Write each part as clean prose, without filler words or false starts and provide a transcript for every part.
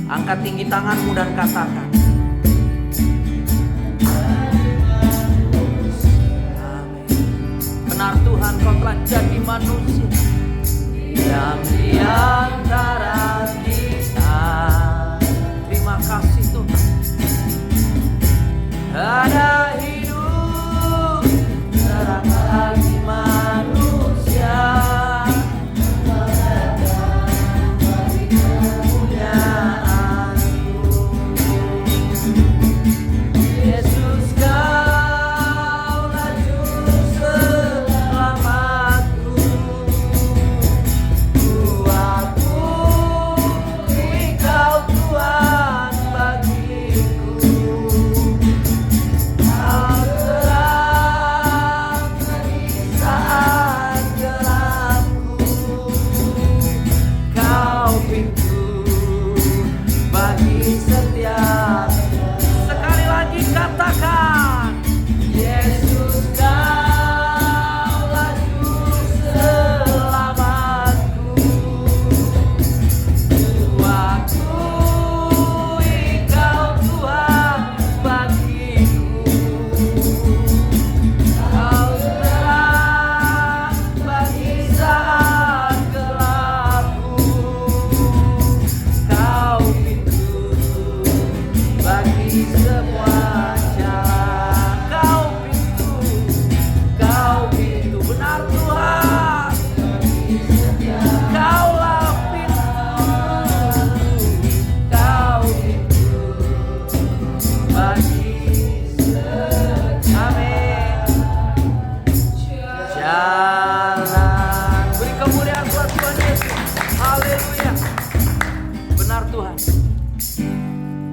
Angkat tinggi tanganmu dan katakan, amin. Benar Tuhan, Kau telah jadi manusia yang di antara kita. Terima kasih Tuhan. Ada hidup terang bagi manusia.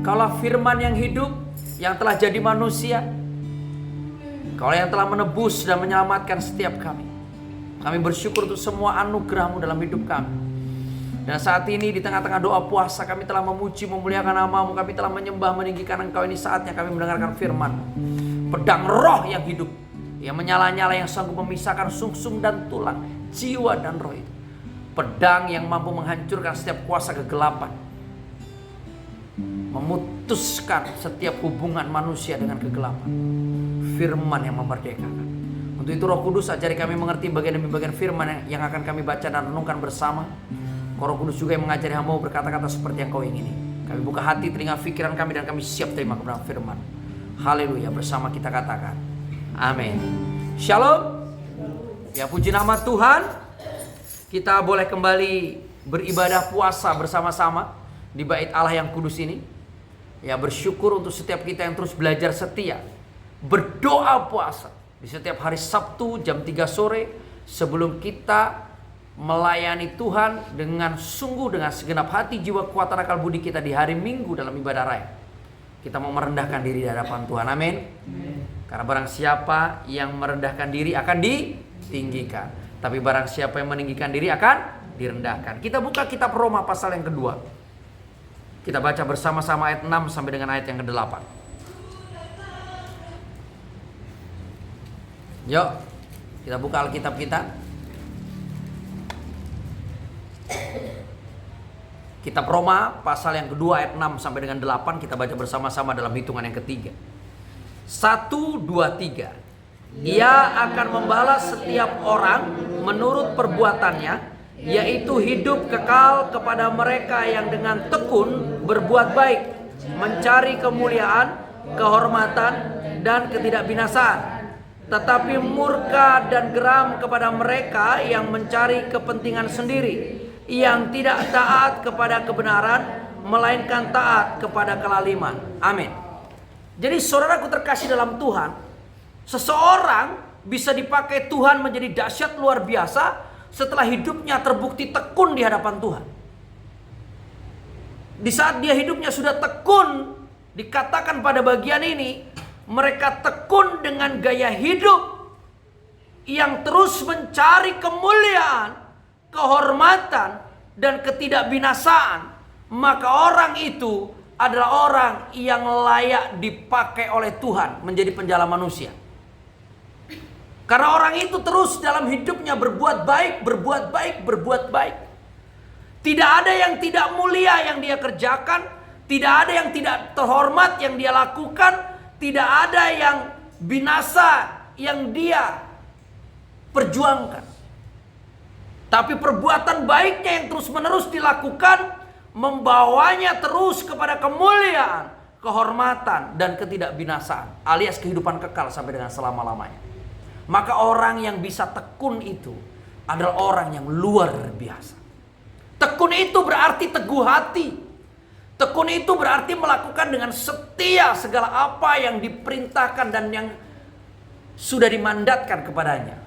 Kaulah firman yang hidup, yang telah jadi manusia. Kaulah yang telah menebus dan menyelamatkan setiap kami. Kami bersyukur untuk semua anugerah-Mu dalam hidup kami. Dan saat ini di tengah-tengah doa puasa, kami telah memuji, memuliakan nama-Mu. Kami telah menyembah, meninggikan Engkau. Ini saatnya kami mendengarkan firman. Pedang roh yang hidup, yang menyala-nyala, yang sanggup memisahkan sungsum dan tulang, jiwa dan roh itu. Pedang yang mampu menghancurkan setiap kuasa kegelapan, memutuskan setiap hubungan manusia dengan kegelapan. Firman yang memerdekakan. Untuk itu Roh Kudus ajari kami mengerti bagian demi bagian firman yang akan kami baca dan renungkan bersama. Roh Kudus juga yang mengajari hamba berkata-kata seperti yang Kau ingini. Kami buka hati, telinga, pikiran kami, dan kami siap terima kebenaran firman. Haleluya. Bersama kita katakan amin. Shalom. Ya, puji nama Tuhan. Kita boleh kembali beribadah puasa bersama-sama di bait Allah yang kudus ini. Ya, bersyukur untuk setiap kita yang terus belajar setia berdoa puasa di setiap hari Sabtu jam 3 sore sebelum kita melayani Tuhan dengan sungguh, dengan segenap hati, jiwa, kekuatan, akal budi kita di hari Minggu dalam ibadah raya. Kita mau merendahkan diri di hadapan Tuhan. Amin. Karena barang siapa yang merendahkan diri akan ditinggikan, tapi barang siapa yang meninggikan diri akan direndahkan. Kita buka kitab Roma pasal yang kedua. Kita baca bersama-sama ayat 6 sampai dengan ayat yang ke-8. Yuk, kita buka Alkitab kita. Kitab Roma pasal yang kedua ayat 6 sampai dengan 8. Kita baca bersama-sama dalam hitungan yang ketiga. 1, 2, 3. Ia akan membalas setiap orang menurut perbuatannya, yaitu hidup kekal kepada mereka yang dengan tekun berbuat baik, mencari kemuliaan, kehormatan, dan ketidakbinasaan. Tetapi murka dan geram kepada mereka yang mencari kepentingan sendiri, yang tidak taat kepada kebenaran, melainkan taat kepada kelaliman. Amin. Jadi saudaraku terkasih dalam Tuhan, seseorang bisa dipakai Tuhan menjadi dahsyat luar biasa setelah hidupnya terbukti tekun di hadapan Tuhan. Di saat dia hidupnya sudah tekun, dikatakan pada bagian ini, mereka tekun dengan gaya hidup yang terus mencari kemuliaan, kehormatan, dan ketidakbinasaan. Maka orang itu adalah orang yang layak dipakai oleh Tuhan menjadi penjala manusia. Karena orang itu terus dalam hidupnya berbuat baik, berbuat baik, berbuat baik. Tidak ada yang tidak mulia yang dia kerjakan. Tidak ada yang tidak terhormat yang dia lakukan. Tidak ada yang binasa yang dia perjuangkan. Tapi perbuatan baiknya yang terus-menerus dilakukan membawanya terus kepada kemuliaan, kehormatan, dan ketidakbinasaan, alias kehidupan kekal sampai dengan selama-lamanya. Maka orang yang bisa tekun itu adalah orang yang luar biasa. Tekun itu berarti teguh hati. Tekun itu berarti melakukan dengan setia segala apa yang diperintahkan dan yang sudah dimandatkan kepadanya.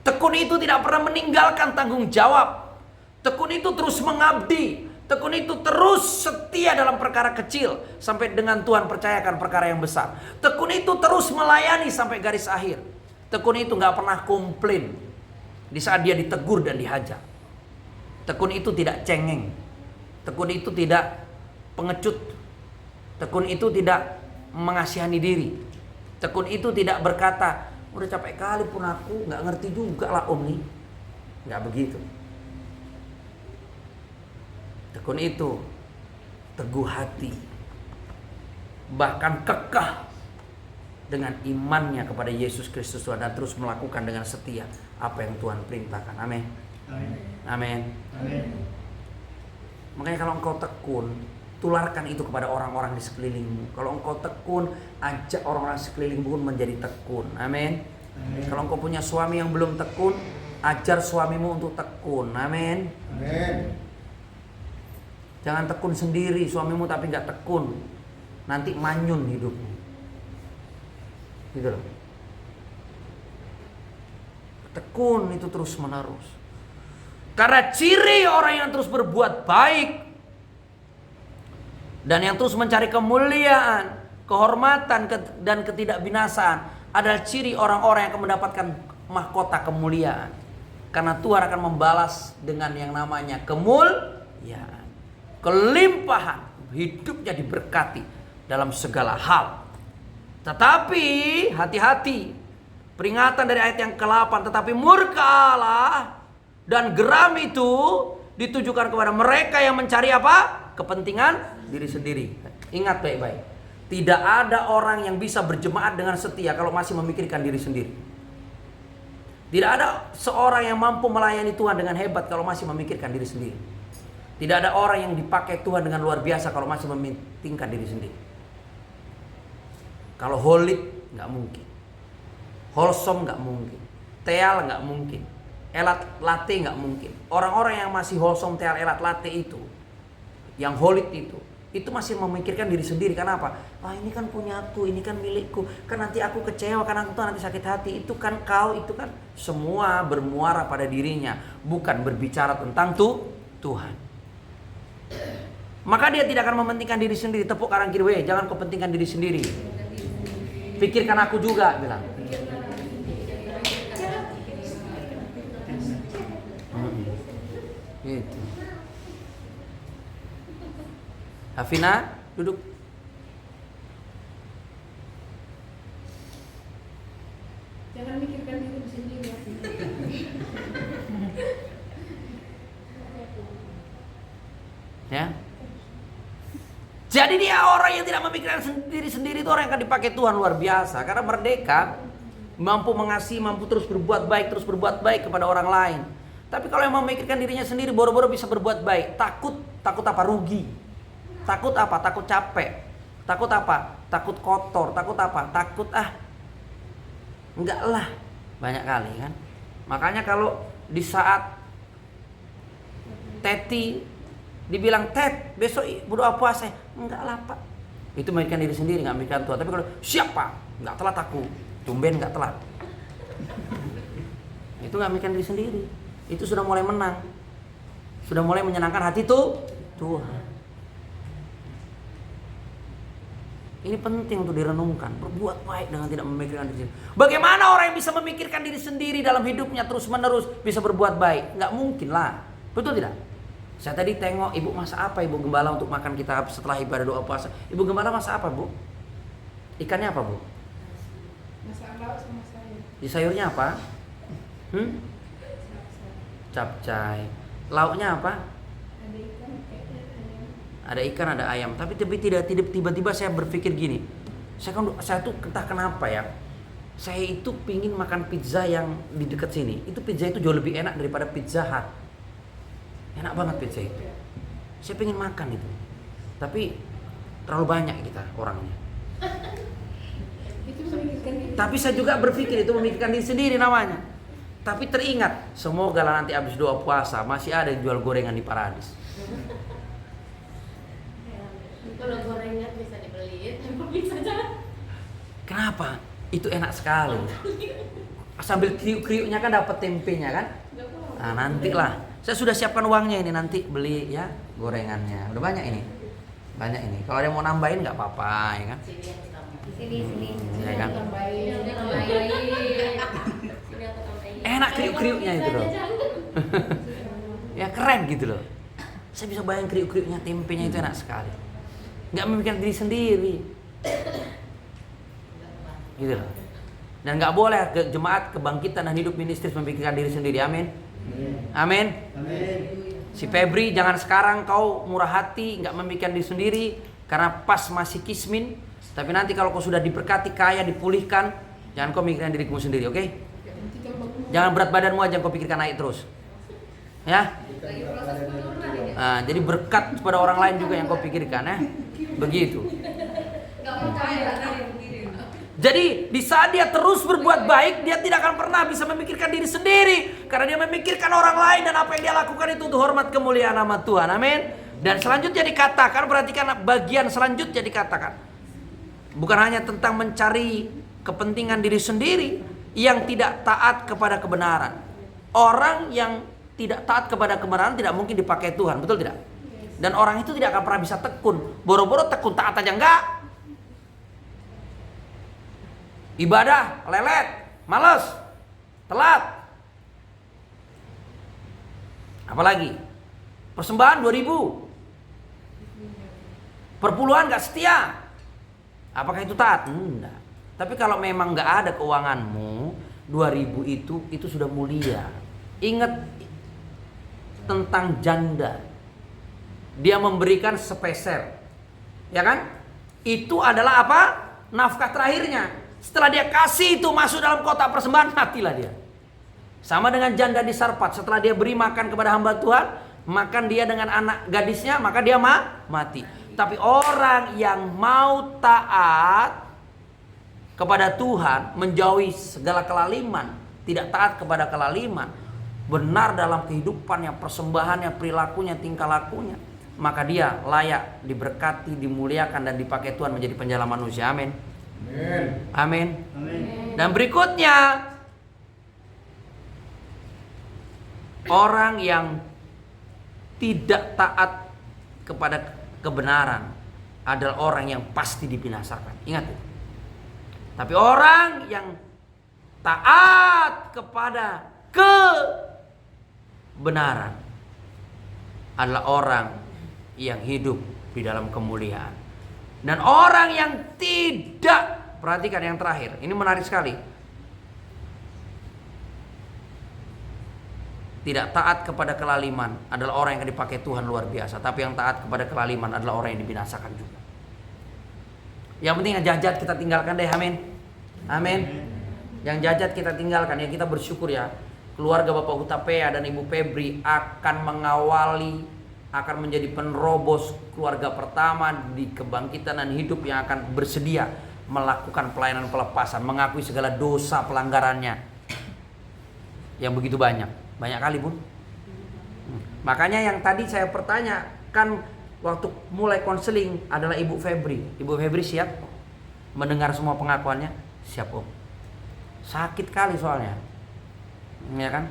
Tekun itu tidak pernah meninggalkan tanggung jawab. Tekun itu terus mengabdi. Tekun itu terus setia dalam perkara kecil sampai dengan Tuhan percayakan perkara yang besar. Tekun itu terus melayani sampai garis akhir. Tekun itu gak pernah komplain di saat dia ditegur dan dihajar. Tekun itu tidak cengeng. Tekun itu tidak pengecut. Tekun itu tidak mengasihani diri. Tekun itu tidak berkata, udah capek kali pun aku gak ngerti juga lah om nih. Gak begitu. Tekun itu teguh hati, bahkan kekeh dengan imannya kepada Yesus Kristus Tuhan dan terus melakukan dengan setia apa yang Tuhan perintahkan. Amin. Amin. Makanya kalau engkau tekun, tularkan itu kepada orang-orang di sekelilingmu. Kalau engkau tekun, ajak orang-orang sekelilingmu pun menjadi tekun. Amin. Kalau engkau punya suami yang belum tekun, ajar suamimu untuk tekun. Amin. Jangan tekun sendiri, suamimu tapi gak tekun. Nanti manyun hidupmu. Gitu loh. Tekun itu terus menerus. Karena ciri orang yang terus berbuat baik dan yang terus mencari kemuliaan, kehormatan dan ketidakbinasaan adalah ciri orang-orang yang akan mendapatkan mahkota kemuliaan. Karena Tuhan akan membalas dengan yang namanya kemuliaan, kelimpahan, hidupnya diberkati dalam segala hal. Tetapi hati-hati, peringatan dari ayat yang ke-8, tetapi murka Allah dan geram itu ditujukan kepada mereka yang mencari apa? Kepentingan diri sendiri. Ingat baik-baik, tidak ada orang yang bisa berjemaat dengan setia kalau masih memikirkan diri sendiri. Tidak ada seorang yang mampu melayani Tuhan dengan hebat kalau masih memikirkan diri sendiri. Tidak ada orang yang dipakai Tuhan dengan luar biasa kalau masih mementingkan diri sendiri. Kalau holy nggak mungkin, wholesome nggak mungkin, teal nggak mungkin, elat latte nggak mungkin. Orang-orang yang masih wholesome, teal, elat latte itu, yang holy itu masih memikirkan diri sendiri. Kenapa? Wah ini kan punyaku, ini kan milikku, kan nanti aku kecewa, kan aku nanti sakit hati. Itu kan kau, itu kan semua bermuara pada dirinya, bukan berbicara tentang Tuhan. Maka dia tidak akan mementingkan diri sendiri. Tepuk kanan kiri, jangan kepentingan diri sendiri. Pikirkan aku juga, bilang. Gitu. Hafina, duduk. Jangan mikirkan diri sendiri. Ya. Jadi dia orang yang tidak memikirkan diri sendiri itu orang yang akan dipakai Tuhan luar biasa. Karena merdeka, mampu mengasihi, mampu terus berbuat baik kepada orang lain. Tapi kalau yang memikirkan dirinya sendiri, boro-boro bisa berbuat baik. Takut apa? Rugi. Takut apa? Takut capek. Takut apa? Takut kotor. Takut apa? Takut enggak lah. Banyak kali kan. Makanya kalau di saat Teti dibilang, Tet, besok berdoa puasa. Enggak lah Pak. Itu memikirkan diri sendiri, enggak memikirkan Tuhan. Tapi kalau siapa? Enggak telat aku. Tumben enggak telat. Itu enggak memikirkan diri sendiri. Itu sudah mulai menang. Sudah mulai menyenangkan hati Tuhan. Ini penting untuk direnungkan. Berbuat baik dengan tidak memikirkan diri sendiri. Bagaimana orang yang bisa memikirkan diri sendiri dalam hidupnya terus menerus bisa berbuat baik? Enggak mungkin lah. Betul tidak? Saya tadi tengok ibu masak apa Ibu Gembala untuk makan kita setelah ibadah doa puasa. Ibu Gembala masak apa Bu? Ikannya apa Bu? Masak lauk sama sayur. Di sayurnya apa? Capcay. Lauknya apa? Ada ikan, ada ikan, ada ayam. Tapi tidak tiba-tiba saya berpikir gini. Saya tuh entah kenapa ya. Saya itu pingin makan pizza yang di dekat sini. Itu pizza itu jauh lebih enak daripada Pizza Hut. Enak banget pizza itu. Saya pingin makan itu. Tapi terlalu banyak kita orangnya. Itu memikirkan diri. Tapi saya juga berpikir itu memikirkan diri sendiri namanya. Tapi teringat, semoga lah nanti habis doa puasa masih ada yang jual gorengan di Paradis. Kalau gorengan bisa dibeli, tanpa bisa jalan. Kenapa? Itu enak sekali. Sambil kriuk-kriuknya kan dapat tempenya kan? Nah, nantilah. Saya sudah siapkan uangnya ini, nanti beli ya gorengannya. Udah banyak ini. Banyak ini. Kalau ada yang mau nambahin nggak apa-apa ya kan? Sini. Ya kan? Tambahin. Enak kriuk-kriuknya itu loh. Ya keren gitu loh. Saya bisa bayang kriuk-kriuknya, tempenya itu enak sekali. Nggak memikirkan diri sendiri. Gitu loh. Dan nggak boleh ke jemaat kebangkitan dan hidup ministris memikirkan diri sendiri. Amin. Amin. Si Febri, jangan sekarang kau murah hati, nggak memikirkan diri sendiri karena pas masih kismin. Tapi nanti kalau kau sudah diberkati, kaya, dipulihkan, jangan kau mikirkan dirimu sendiri, oke? Jangan berat badanmu aja kau pikirkan naik terus. Ya. Nah, jadi berkat kepada orang lain juga yang kau pikirkan ya. Begitu. Jadi di saat dia terus berbuat baik, dia tidak akan pernah bisa memikirkan diri sendiri, karena dia memikirkan orang lain dan apa yang dia lakukan itu untuk hormat kemuliaan nama Tuhan. Amin. Dan selanjutnya dikatakan, perhatikan bagian selanjutnya dikatakan, bukan hanya tentang mencari kepentingan diri sendiri yang tidak taat kepada kebenaran. Orang yang tidak taat kepada kebenaran tidak mungkin dipakai Tuhan, betul tidak? Dan orang itu tidak akan pernah bisa tekun. Boro-boro tekun taat aja enggak. Ibadah lelet, malas, telat. Apalagi persembahan 2000, perpuluhan gak setia. Apakah itu taat? Enggak. Tapi kalau memang gak ada keuanganmu, 2000 itu sudah mulia. Ingat tentang janda. Dia memberikan sepeser, ya kan? Itu adalah apa? Nafkah terakhirnya. Setelah dia kasih itu masuk dalam kotak persembahan, matilah dia. Sama dengan janda di Sarpat, setelah dia beri makan kepada hamba Tuhan, makan dia dengan anak gadisnya, maka dia mati. Tapi orang yang mau taat kepada Tuhan, menjauhi segala kelaliman, tidak taat kepada kelaliman, benar dalam kehidupannya, persembahannya, perilakunya, tingkah lakunya, maka dia layak diberkati, dimuliakan dan dipakai Tuhan menjadi penjala manusia. Amin. Amin. Dan berikutnya, orang yang tidak taat kepada kebenaran adalah orang yang pasti dibinasakan. Ingat itu. Tapi orang yang taat kepada kebenaran adalah orang yang hidup di dalam kemuliaan. Dan orang yang tidak, perhatikan yang terakhir, ini menarik sekali. Tidak taat kepada kelaliman adalah orang yang dipakai Tuhan luar biasa. Tapi yang taat kepada kelaliman adalah orang yang dibinasakan juga. Yang penting yang jajat kita tinggalkan deh, amin. Amin. Yang jajat kita tinggalkan, ya kita bersyukur ya. Keluarga Bapak Hutapea dan Ibu Febri akan mengawali, akan menjadi penerobos keluarga pertama di kebangkitan dan hidup yang akan bersedia melakukan pelayanan pelepasan, mengakui segala dosa pelanggarannya yang begitu banyak kali Bun. Makanya yang tadi saya pertanyakan waktu mulai konseling adalah Ibu Febri. Ibu Febri siap mendengar semua pengakuannya? Siap Om. Sakit kali soalnya, ya kan?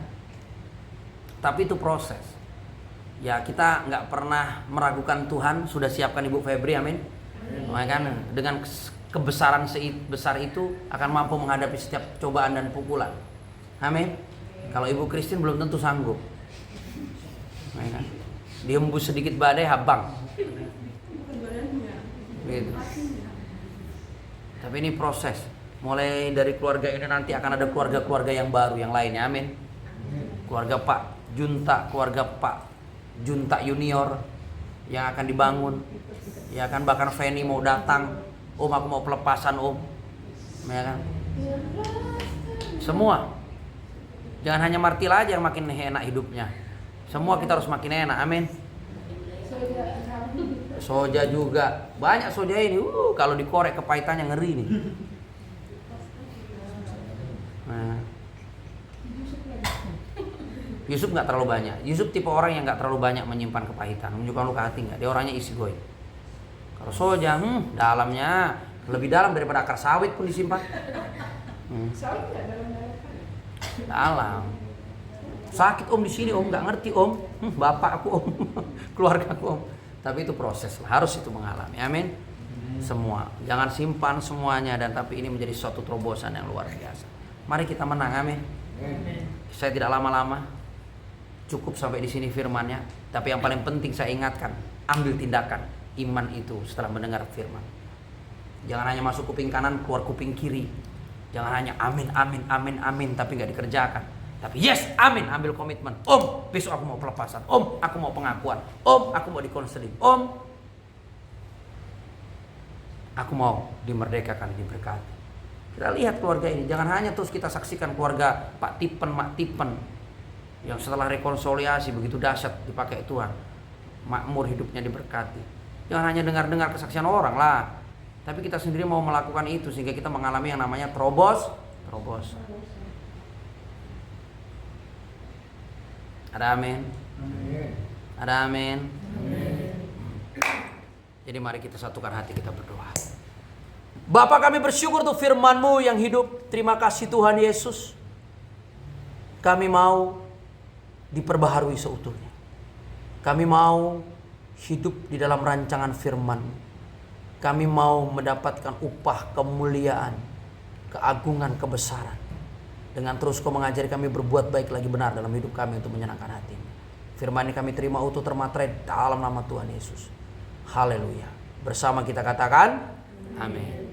Tapi itu proses. Ya kita nggak pernah meragukan Tuhan, sudah siapkan Ibu Febri, amin. Makanya kan dengan kebesaran sebesar itu akan mampu menghadapi setiap cobaan dan pukulan, amin. Kalau Ibu Christine belum tentu sanggup, ya kan? Dihembus sedikit badai habang, gitu. Tapi ini proses. Mulai dari keluarga ini nanti akan ada keluarga-keluarga yang baru yang lainnya, amin. Keluarga Pak Junta, keluarga Pak Junta Junior, yang akan dibangun. Ya kan, bahkan Feni mau datang, Om aku mau pelepasan Om. Ya kan? Semua. Jangan hanya Martila aja yang makin enak hidupnya. Semua kita harus makin enak. Amin. Soja juga. Banyak soja ini. Kalau dikorek kepahitannya ngeri nih. Nah. Yusuf nggak terlalu banyak. Yusuf tipe orang yang nggak terlalu banyak menyimpan kepahitan, menunjukkan luka hati nggak. Dia orangnya easy going. Kalau soja, dalamnya lebih dalam daripada akar sawit pun disimpan. Sawit nggak dalam-dalam? Dalam. Sakit Om di sini Om, nggak ngerti Om. Bapak aku Om, keluarga aku Om. Tapi itu proses, harus itu mengalami. Amin. Semua, jangan simpan semuanya, dan tapi ini menjadi suatu terobosan yang luar biasa. Mari kita menang. Amin. Saya tidak lama-lama. Cukup sampai di sini firman-Nya. Tapi yang paling penting saya ingatkan, ambil tindakan iman itu setelah mendengar firman. Jangan hanya masuk kuping kanan, keluar kuping kiri. Jangan hanya amin, amin, amin, amin, tapi nggak dikerjakan. Tapi yes, amin, ambil komitmen. Om, besok aku mau pelepasan. Om, aku mau pengakuan. Om, aku mau dikonseling. Om, aku mau dimerdekakan, diberkati. Kita lihat keluarga ini. Jangan hanya terus kita saksikan keluarga Pak Tipen, Mak Tipen, yang setelah rekonsiliasi begitu dahsyat dipakai Tuhan, makmur, hidupnya diberkati. Jangan hanya dengar-dengar kesaksian orang lah, tapi kita sendiri mau melakukan itu sehingga kita mengalami yang namanya terobosan. Ada amin? Ada amin? Jadi mari kita satukan hati, kita berdoa. Bapa, kami bersyukur untuk firman-Mu yang hidup. Terima kasih Tuhan Yesus. Kami mau diperbaharui seutuhnya. Kami mau hidup di dalam rancangan firman-Mu. Kami mau mendapatkan upah kemuliaan, keagungan, kebesaran. Dengan terus Kau mengajari kami berbuat baik lagi benar dalam hidup kami untuk menyenangkan hati-Mu. Firman ini kami terima utuh termaterai dalam nama Tuhan Yesus. Haleluya. Bersama kita katakan, amin.